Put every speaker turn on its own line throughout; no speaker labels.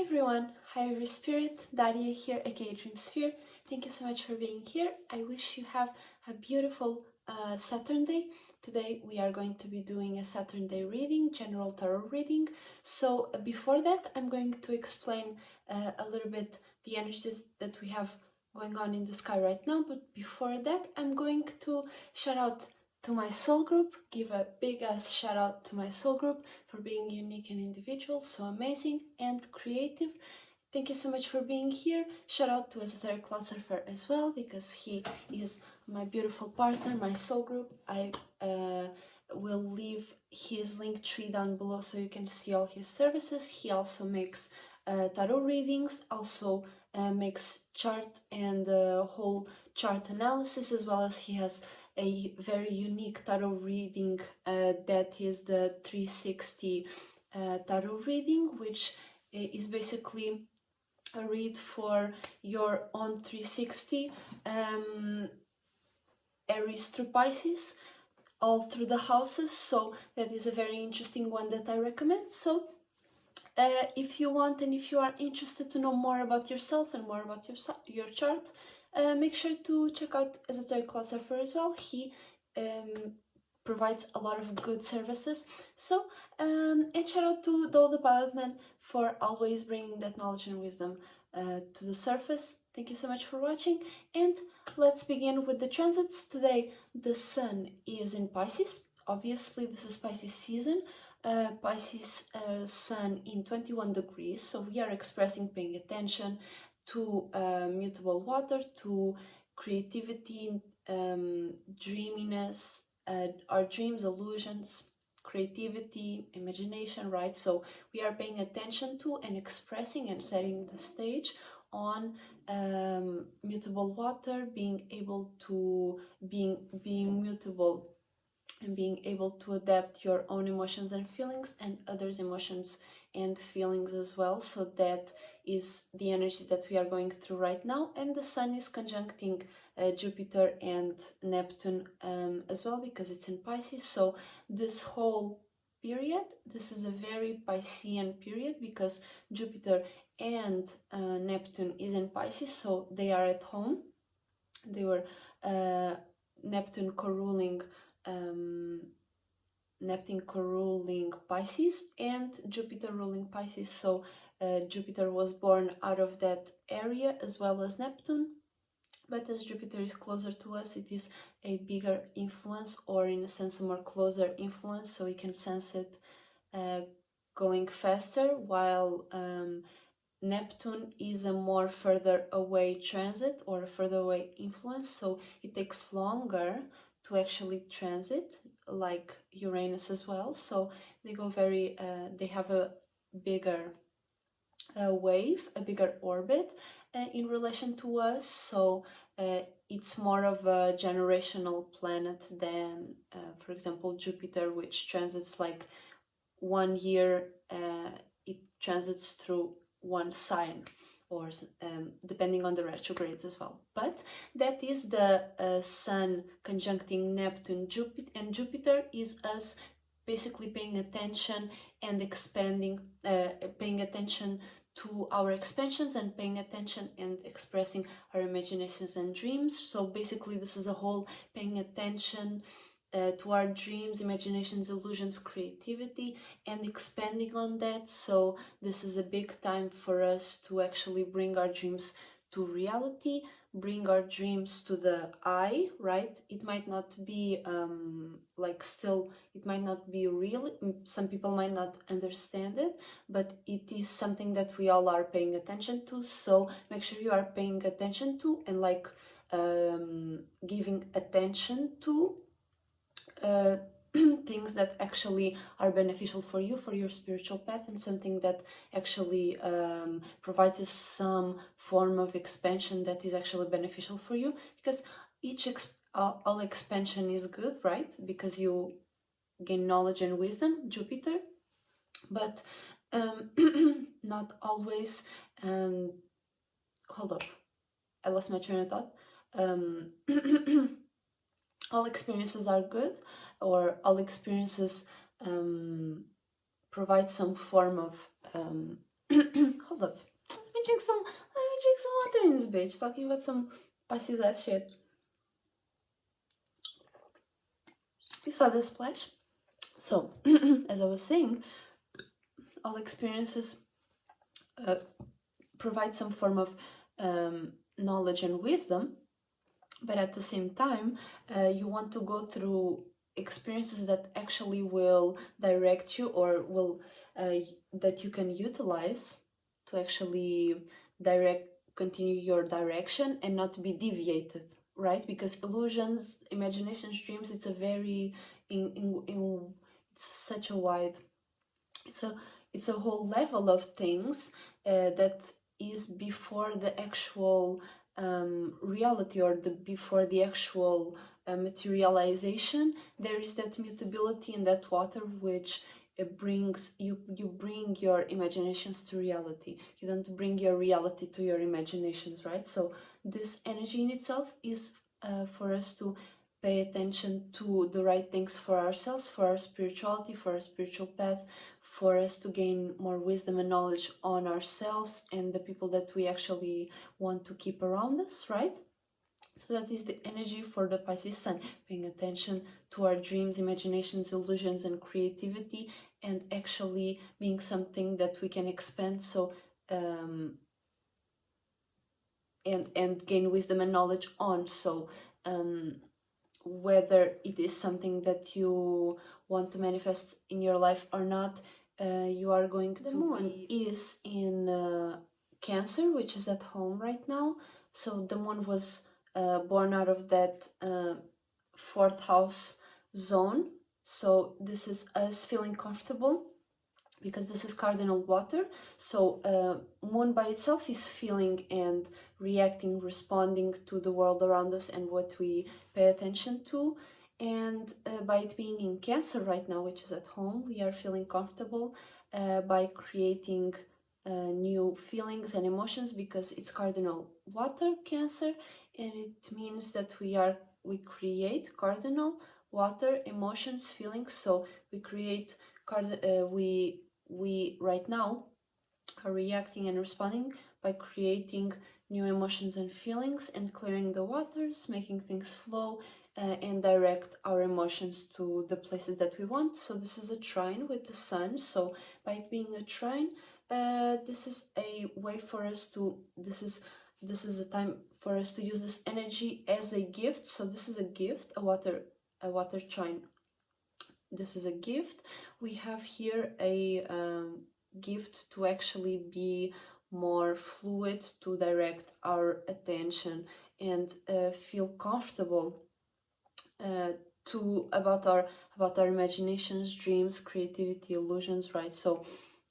everyone, hi every spirit, Daria here, aka Dream Sphere. Thank you so much for being here. I wish you have a beautiful Saturday. Today we are going to be doing a Saturndae reading, general tarot reading. So before that, I'm going to explain a little bit the energies that we have going on in the sky right now. But before that, I'm going to shout out to my soul group, give a big ass shout out to my soul group for being unique and individual, so amazing and creative. Thank you so much for being here. Shout out to Esoteric Philosopher as well, because he is my beautiful partner, my soul group. I will leave his link tree down below so you can see all his services. He also makes tarot readings, also makes chart and whole chart analysis, as well as he has a very unique tarot reading that is the 360 tarot reading, which is basically a read for your own 360 Aries through Pisces, all through the houses. So that is a very interesting one that I recommend. So if you want and if you are interested to know more about yourself and more about your chart, make sure to check out Esoteric Philosopher as well. He provides a lot of good services. So and shout out to the Pilotman for always bringing that knowledge and wisdom to the surface. Thank you so much for watching, and let's begin with the transits. Today the Sun is in Pisces. Obviously this is Pisces season. Pisces Sun in 21 degrees, so we are expressing paying attention to mutable water, to creativity, dreaminess, our dreams, illusions, creativity, imagination, right? So we are paying attention to and expressing and setting the stage on mutable water, being able to being mutable and being able to adapt your own emotions and feelings and others' emotions and feelings as well. So that is the energies that we are going through right now. And the Sun is conjuncting Jupiter and Neptune as well, because it's in Pisces. So this whole period, this is a very Piscean period, because Jupiter and Neptune is in Pisces, so they are at home. They were Neptune co-ruling Pisces and Jupiter ruling Pisces. So Jupiter was born out of that area as well as Neptune. But as Jupiter is closer to us, it is a bigger influence, or in a sense a more closer influence, so we can sense it going faster, while Neptune is a more further away transit or a further away influence, so it takes longer to actually transit, like Uranus as well. So they go very, they have a bigger wave, a bigger orbit in relation to us. So it's more of a generational planet than, for example, Jupiter, which transits like 1 year, it transits through one sign, or depending on the retrogrades as well. But that is the Sun conjuncting Neptune, and Jupiter is us basically paying attention and expanding, paying attention to our expansions and paying attention and expressing our imaginations and dreams. So basically this is a whole paying attention to our dreams, imaginations, illusions, creativity, and expanding on that. So this is a big time for us to actually bring our dreams to reality, bring our dreams to the eye, right? It might not be it might not be real. Some people might not understand it, but it is something that we all are paying attention to. So make sure you are paying attention to and giving attention to things that actually are beneficial for you, for your spiritual path, and something that actually provides you some form of expansion that is actually beneficial for you, because all expansion is good, right? Because you gain knowledge and wisdom, Jupiter, but not always. Hold up, I lost my train of thought. All experiences are good, or all experiences provide some form of hold up. Let me drink some water in this bitch, talking about some Pisces ass shit. You saw this splash? So, as I was saying, all experiences provide some form of knowledge and wisdom, but at the same time, you want to go through experiences that actually will direct you, or will that you can utilize to actually continue your direction and not be deviated, right? Because illusions, imaginations, dreams, it's a very it's such a wide, it's a whole level of things that is before the actual reality, or before the actual materialization. There is that mutability in that water, which brings you bring your imaginations to reality. You don't bring your reality to your imaginations, right? So this energy in itself is for us to pay attention to the right things for ourselves, for our spirituality, for our spiritual path, for us to gain more wisdom and knowledge on ourselves and the people that we actually want to keep around us, right? So that is the energy for the Pisces Sun, paying attention to our dreams, imaginations, illusions, and creativity, and actually being something that we can expand. So and gain wisdom and knowledge on. So whether it is something that you want to manifest in your life or not, you are going to. The moon is in Cancer, which is at home right now. So the moon was born out of that fourth house zone. So this is us feeling comfortable, because this is cardinal water. So moon by itself is feeling and reacting, responding to the world around us and what we pay attention to. And by it being in Cancer right now, which is at home, we are feeling comfortable by creating new feelings and emotions, because it's cardinal water, Cancer, and it means that we create cardinal water emotions, feelings. So we create we right now are reacting and responding by creating new emotions and feelings and clearing the waters, making things flow and direct our emotions to the places that we want. So this is a trine with the sun. So by it being a trine, this is a way for us to, this is a time for us to use this energy as a gift. So this is a gift, a water trine. This is a gift. We have here a gift to actually be more fluid, to direct our attention and feel comfortable about our imaginations, dreams, creativity, illusions, right? So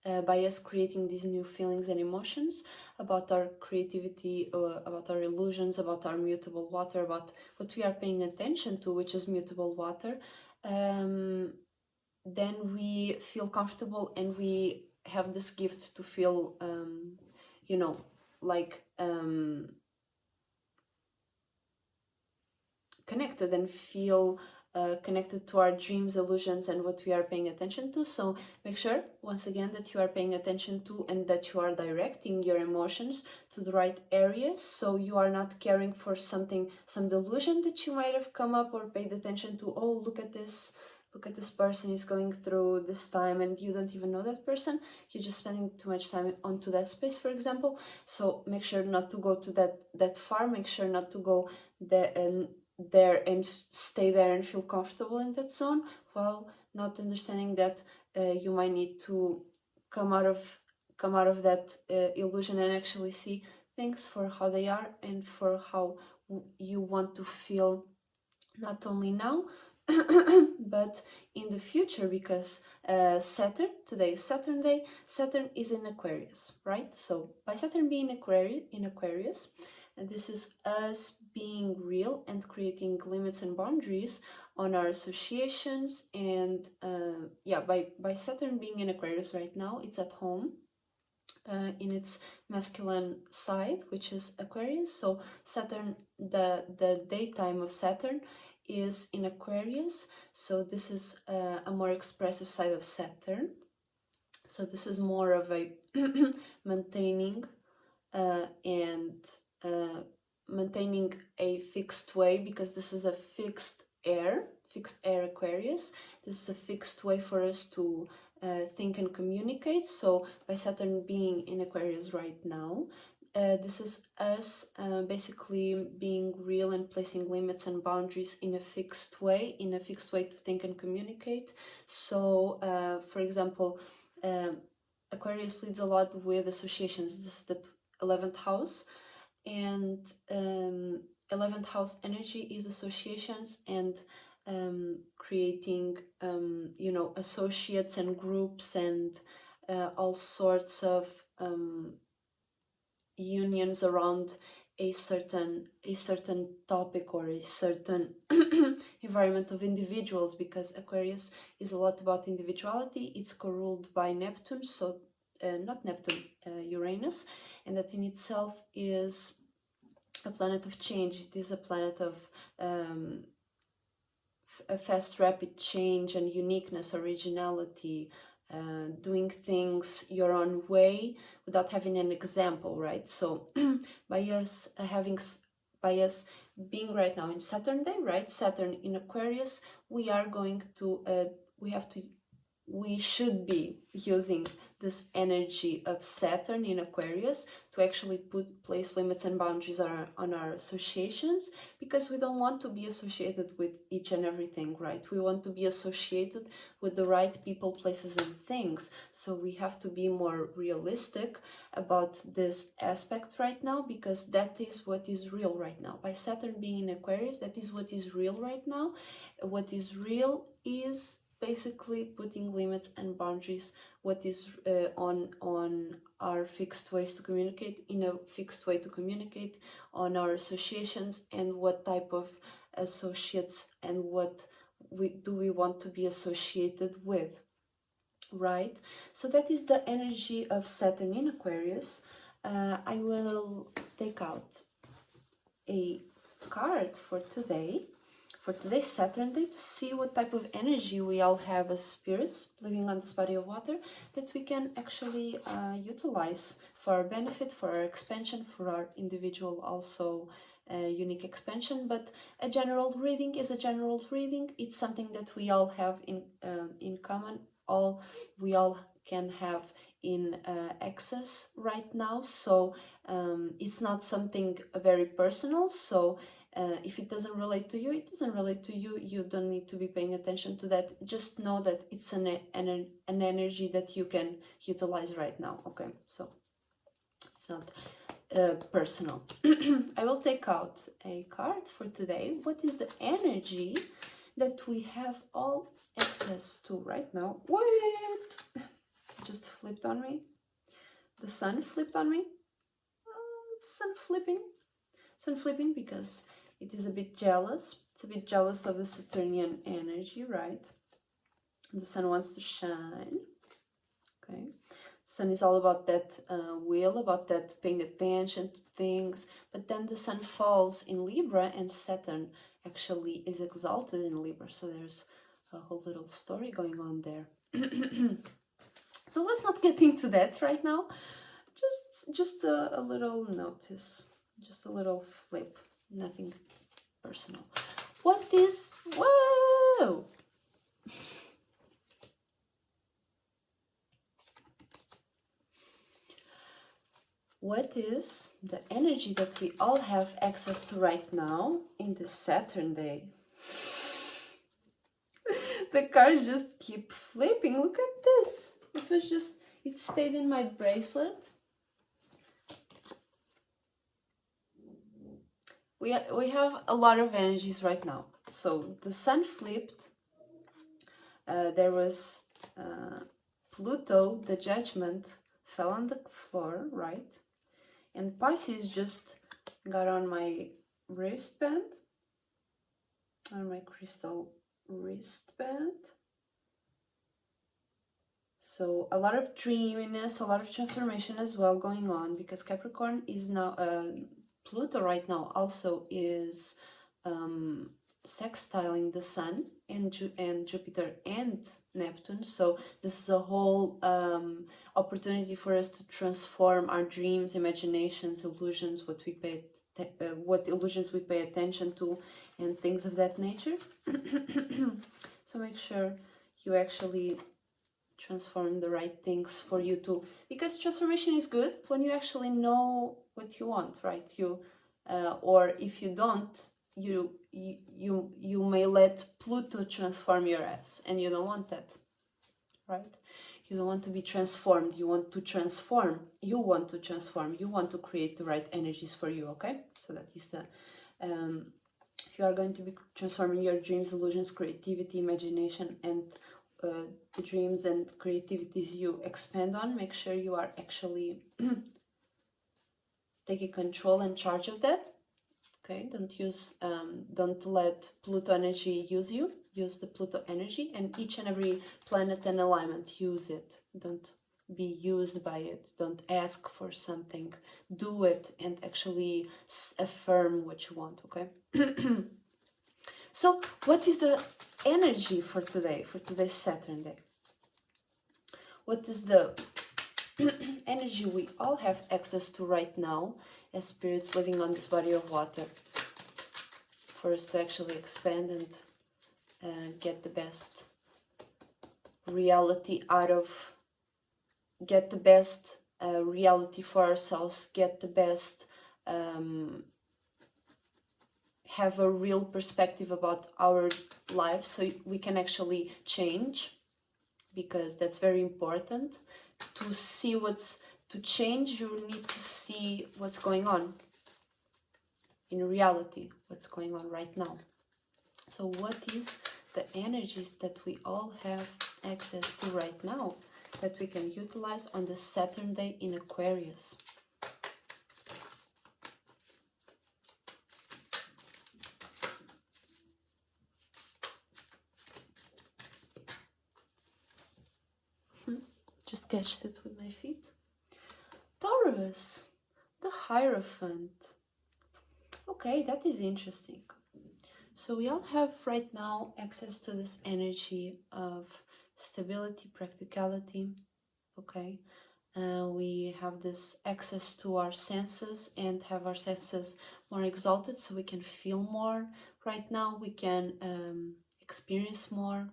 by us creating these new feelings and emotions about our creativity, about our illusions, about our mutable water, about what we are paying attention to, which is mutable water, then we feel comfortable and we have this gift to feel, connected and feel connected to our dreams, illusions, and what we are paying attention to. So make sure, once again, that you are paying attention to and that you are directing your emotions to the right areas. So you are not caring for some delusion that you might have come up or paid attention to. Oh, look at this person is going through this time, and you don't even know that person. You're just spending too much time onto that space, for example. So make sure not to go to that far. Make sure not to go there and stay there and feel comfortable in that zone, while not understanding that you might need to come out of that illusion and actually see things for how they are and for how you want to feel, not only now but in the future, because Saturn, today is Saturndae, Saturn is in Aquarius, right? So by Saturn being in Aquarius, and this is us being real and creating limits and boundaries on our associations. And by Saturn being in Aquarius right now, it's at home in its masculine side, which is Aquarius. So Saturn, the daytime of Saturn is in Aquarius. So this is a more expressive side of Saturn. So this is more of a maintaining and maintaining a fixed way, because this is a fixed air Aquarius. This is a fixed way for us to think and communicate. So by Saturn being in Aquarius right now, this is us basically being real and placing limits and boundaries in a fixed way to think and communicate. So for example, Aquarius leads a lot with associations. This is the 11th house, and 11th house energy is associations and creating you know, associates and groups and all sorts of unions around a certain topic or a certain environment of individuals, because Aquarius is a lot about individuality. It's co-ruled by Neptune, so not Neptune, Uranus, and that in itself is a planet of change. It is a planet of a fast, rapid change and uniqueness, originality, doing things your own way without having an example, right? So by us being right now in Saturndae, right? Saturn in Aquarius, we are going to we should be using this energy of Saturn in Aquarius to actually place limits and boundaries on our associations, because we don't want to be associated with each and everything, right? We want to be associated with the right people, places, and things. So we have to be more realistic about this aspect right now, because that is what is real right now. By Saturn being in Aquarius, that is what is real right now. What is real is basically putting limits and boundaries, what is on our fixed ways to communicate, in a fixed way to communicate, on our associations, and what type of associates and what we want to be associated with, right? So that is the energy of Saturn in Aquarius. I will take out a card for today's Saturndae, to see what type of energy we all have as spirits living on this body of water, that we can actually utilize for our benefit, for our expansion, for our individual also unique expansion. But a general reading is a general reading. It's something that we all have in common. We all can have in access right now. So it's not something very personal. So if it doesn't relate to you, it doesn't relate to you. You don't need to be paying attention to that. Just know that it's an energy that you can utilize right now. Okay, so it's not personal. I will take out a card for today. What is the energy that we have all access to right now? What? Just flipped on me. The sun flipped on me. Sun flipping because it is a bit jealous. It's a bit jealous of the Saturnian energy, right? The sun wants to shine. Okay. Sun is all about that will, about that paying attention to things. But then the sun falls in Libra, and Saturn actually is exalted in Libra. So there's a whole little story going on there. So let's not get into that right now. Just a little notice, just a little flip, nothing personal. What is, whoa! What is the energy that we all have access to right now in this Saturndae? The cards just keep flipping. Look at this. It stayed in my bracelet. We have a lot of energies right now. So the sun flipped. There was Pluto, the judgment, fell on the floor, right? And Pisces just got on my wristband, on my crystal wristband. So a lot of dreaminess, a lot of transformation as well going on, because Capricorn is now, Pluto right now also is sextiling the Sun and Jupiter and Neptune. So this is a whole opportunity for us to transform our dreams, imaginations, illusions, what illusions we pay attention to, and things of that nature. So make sure you actually transform the right things for you too, because transformation is good when you actually know what you want, right? Or if you don't, you may let Pluto transform your ass, and you don't want that, right? You don't want to be transformed. You want to transform. You want to transform. You want to create the right energies for you. Okay, so that is the if you are going to be transforming your dreams, illusions, creativity, imagination, and the dreams and creativities you expand on, make sure you are actually taking control and charge of that. Okay, don't let Pluto energy use you. Use the Pluto energy, and each and every planet and alignment, use it. Don't be used by it. Don't ask for something. Do it and actually affirm what you want, okay? So what is the energy for today, for today's Saturnday? What is the energy we all have access to right now as spirits living on this body of water, for us to actually expand and get the best reality get the best reality for ourselves, get the best, have a real perspective about our lives, so we can actually change, because that's very important. To see to change, you need to see what's going on in reality, what's going on right now. So what is the energies that we all have access to right now that we can utilize on the Saturnday in Aquarius? Just catched it with my feet. Taurus, the Hierophant. Okay, that is interesting. So we all have right now access to this energy of stability, practicality, okay? We have this access to our senses and have our senses more exalted, so we can feel more right now. We can experience more,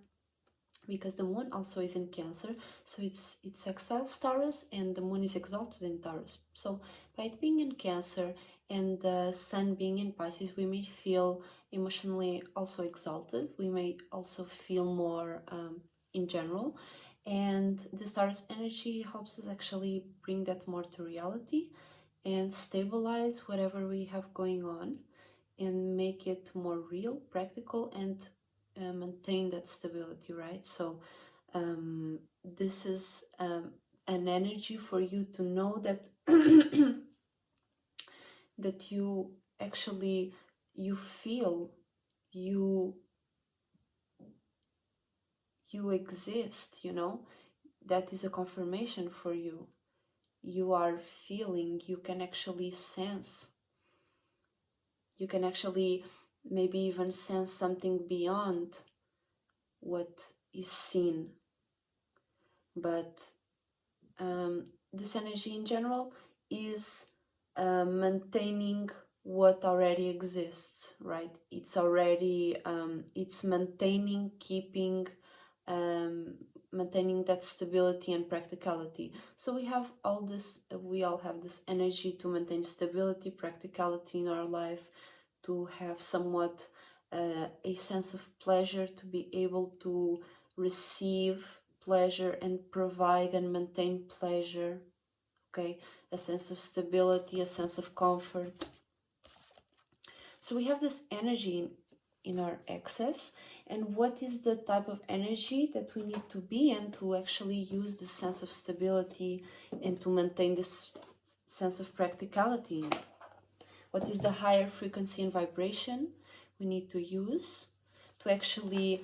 because the moon also is in Cancer, so it's sextiles Taurus, and the moon is exalted in Taurus. So by it being in Cancer and the sun being in Pisces, we may feel emotionally also exalted. We may also feel more in general, and the Taurus energy helps us actually bring that more to reality and stabilize whatever we have going on and make it more real, practical, and maintain that stability, right? So this is an energy for you to know that that you actually feel you exist, you know. That is a confirmation for you. You are feeling, you can actually sense, you can actually maybe even sense something beyond what is seen. But this energy in general is maintaining what already exists, right? It's already it's maintaining, keeping, maintaining that stability and practicality. So we have all this, we all have this energy to maintain stability, practicality in our life, to have somewhat a sense of pleasure, to be able to receive pleasure and provide and maintain pleasure, okay? A sense of stability, a sense of comfort. So we have this energy in our excess, and what is the type of energy that we need to be in to actually use the sense of stability and to maintain this sense of practicality? What is the higher frequency and vibration we need to use to actually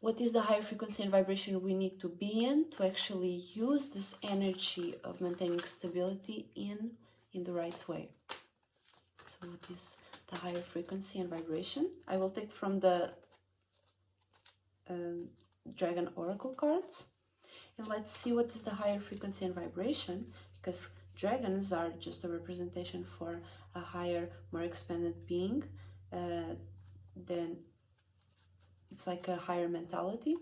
what is the higher frequency and vibration we need to be in to actually use this energy of maintaining stability in the right way? So So what is the higher frequency and vibration? I will take from the Dragon Oracle cards. And let's see what is the higher frequency and vibration, because dragons are just a representation for a higher, more expanded being. Then it's like a higher mentality.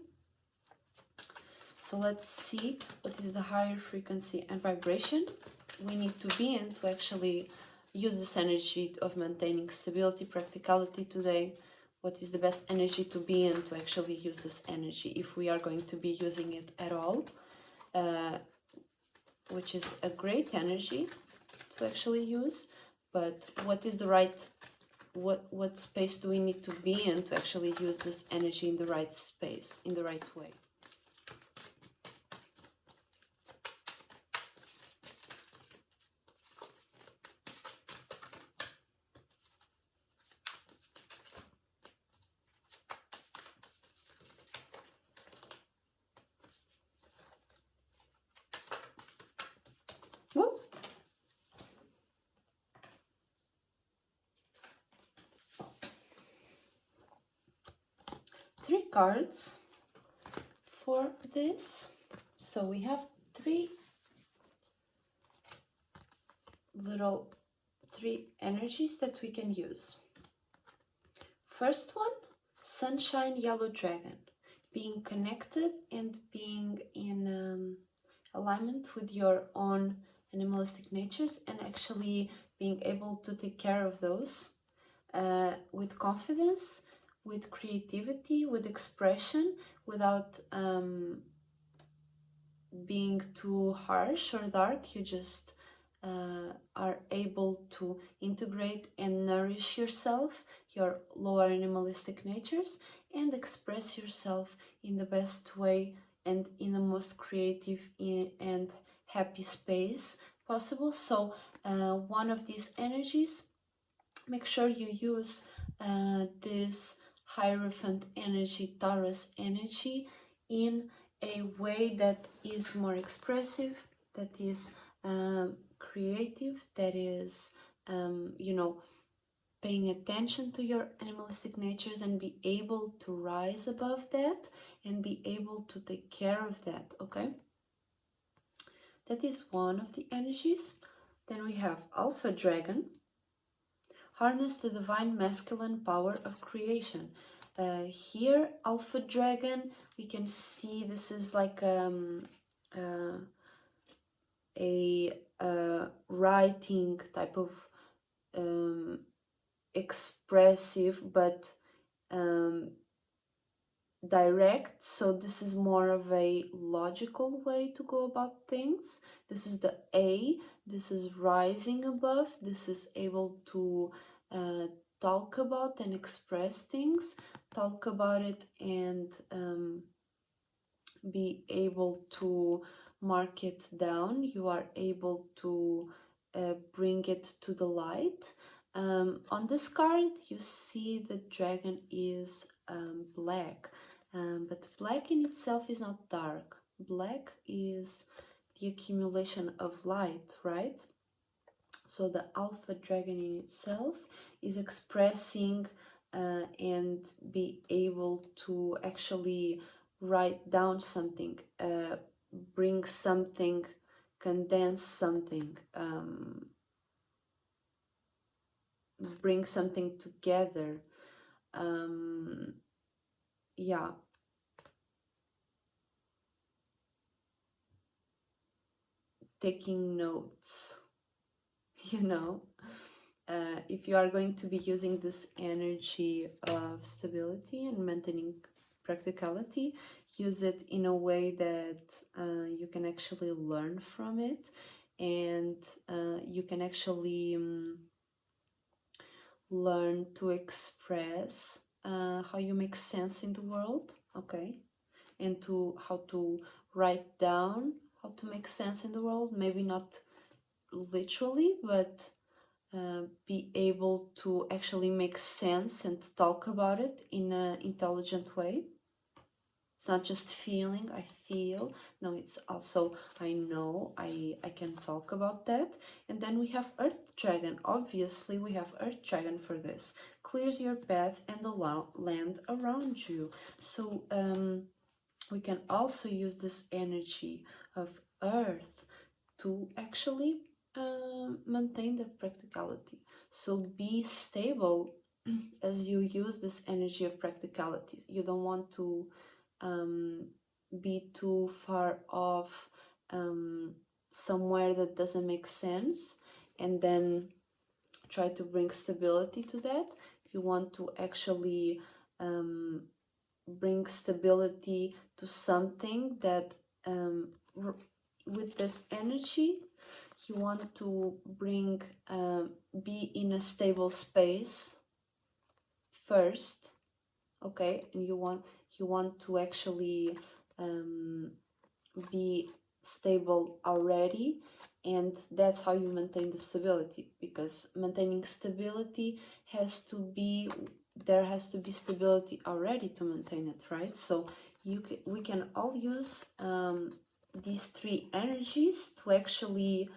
So let's see what is the higher frequency and vibration we need to be in to actually use this energy of maintaining stability, practicality today. What is the best energy to be in to actually use this energy, if we are going to be using it at all, which is a great energy to actually use. But what is the right, what space do we need to be in to actually use this energy in the right space, in the right way? Woo! Three cards for this. So we have three energies that we can use. First one, Sunshine Yellow Dragon, being connected and being in alignment with your own animalistic natures, and actually being able to take care of those with confidence, with creativity, with expression, without being too harsh or dark. You just are able to integrate and nourish yourself, your lower animalistic natures, and express yourself in the best way and in the most creative and happy space possible. So one of these energies, make sure you use this Hierophant energy, Taurus energy, in a way that is more expressive, that is creative, that is, you know, paying attention to your animalistic natures, and be able to rise above that and be able to take care of that, okay? That is one of the energies. Then we have Alpha Dragon. Harness the divine masculine power of creation. Here, Alpha Dragon, we can see this is like a writing type of expressive but direct. So this is more of a logical way to go about things. This is the A. This is rising above. This is able to talk about and express things, talk about it, and be able to mark it down. You are able to bring it to the light. On this card, you see the dragon is black, but black in itself is not dark. Black is the accumulation of light, right? So the alpha dragon in itself is expressing and be able to actually write down something, bring something, condense something, bring something together. Yeah. Taking notes, you know. If you are going to be using this energy of stability and maintaining practicality, use it in a way that you can actually learn from it, and you can actually learn to express how you make sense in the world, okay? And to how to write down how to make sense in the world, maybe not literally, but be able to actually make sense and talk about it in an intelligent way. It's not just feeling, I feel. No, it's also I know, I can talk about that. And then we have Earth Dragon. Obviously, we have Earth Dragon for this. Clears your path and the land around you. So we can also use this energy of Earth to actually maintain that practicality. So be stable as you use this energy of practicality. You don't want to be too far off somewhere that doesn't make sense, and then try to bring stability to that. You want to actually bring stability to something that with this energy you want to bring be in a stable space first, okay, and you want to actually be stable already, and that's how you maintain the stability, because maintaining stability there has to be stability already to maintain it, right? So we can all use these three energies to actually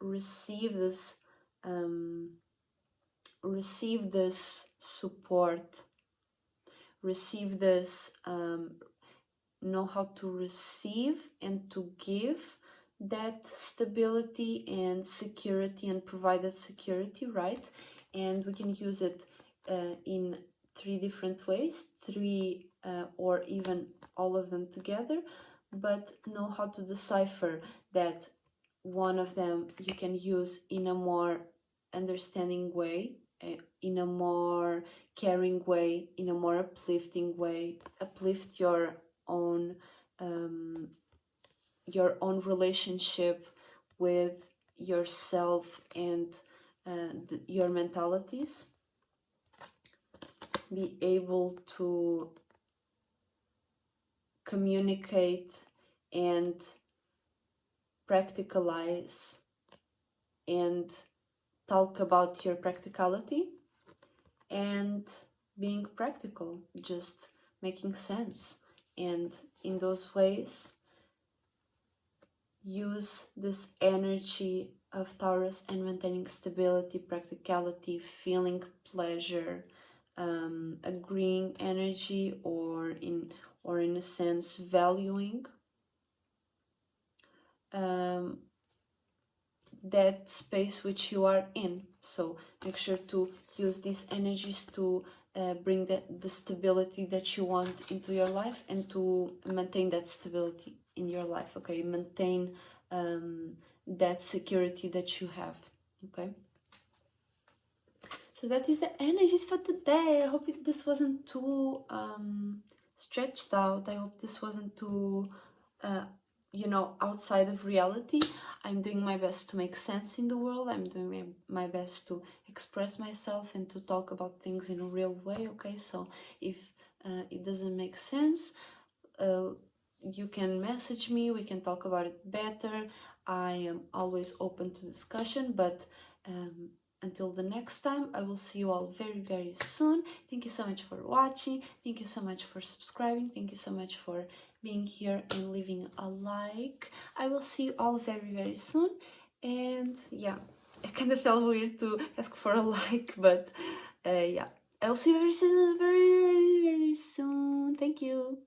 receive this support, receive this know how to receive and to give that stability and security and provide that security, right? And we can use it in three different ways, or even all of them together, but know how to decipher that one of them you can use in a more understanding way, in a more caring way, in a more uplifting way. Uplift your own relationship with yourself and your mentalities. Be able to communicate and practicalize and talk about your practicality and being practical, just making sense. And in those ways, use this energy of Taurus and maintaining stability, practicality, feeling pleasure, agreeing energy, or in a sense valuing that space which you are in. So make sure to use these energies to bring the stability that you want into your life and to maintain that stability in your life, okay? Maintain that security that you have, okay? So that is the energies for today. I hope this wasn't too stretched out. I hope this wasn't too outside of reality. I'm doing my best to make sense in the world. I'm doing my best to express myself and to talk about things in a real way, okay? So if it doesn't make sense, you can message me, we can talk about it better. I am always open to discussion, but until the next time, I will see you all very, very soon. Thank you so much for watching. Thank you so much for subscribing. Thank you so much for being here and leaving a like. I will see you all very, very soon. And yeah, it kind of felt weird to ask for a like, but yeah, I will see you very soon, very, very, very soon. Thank you.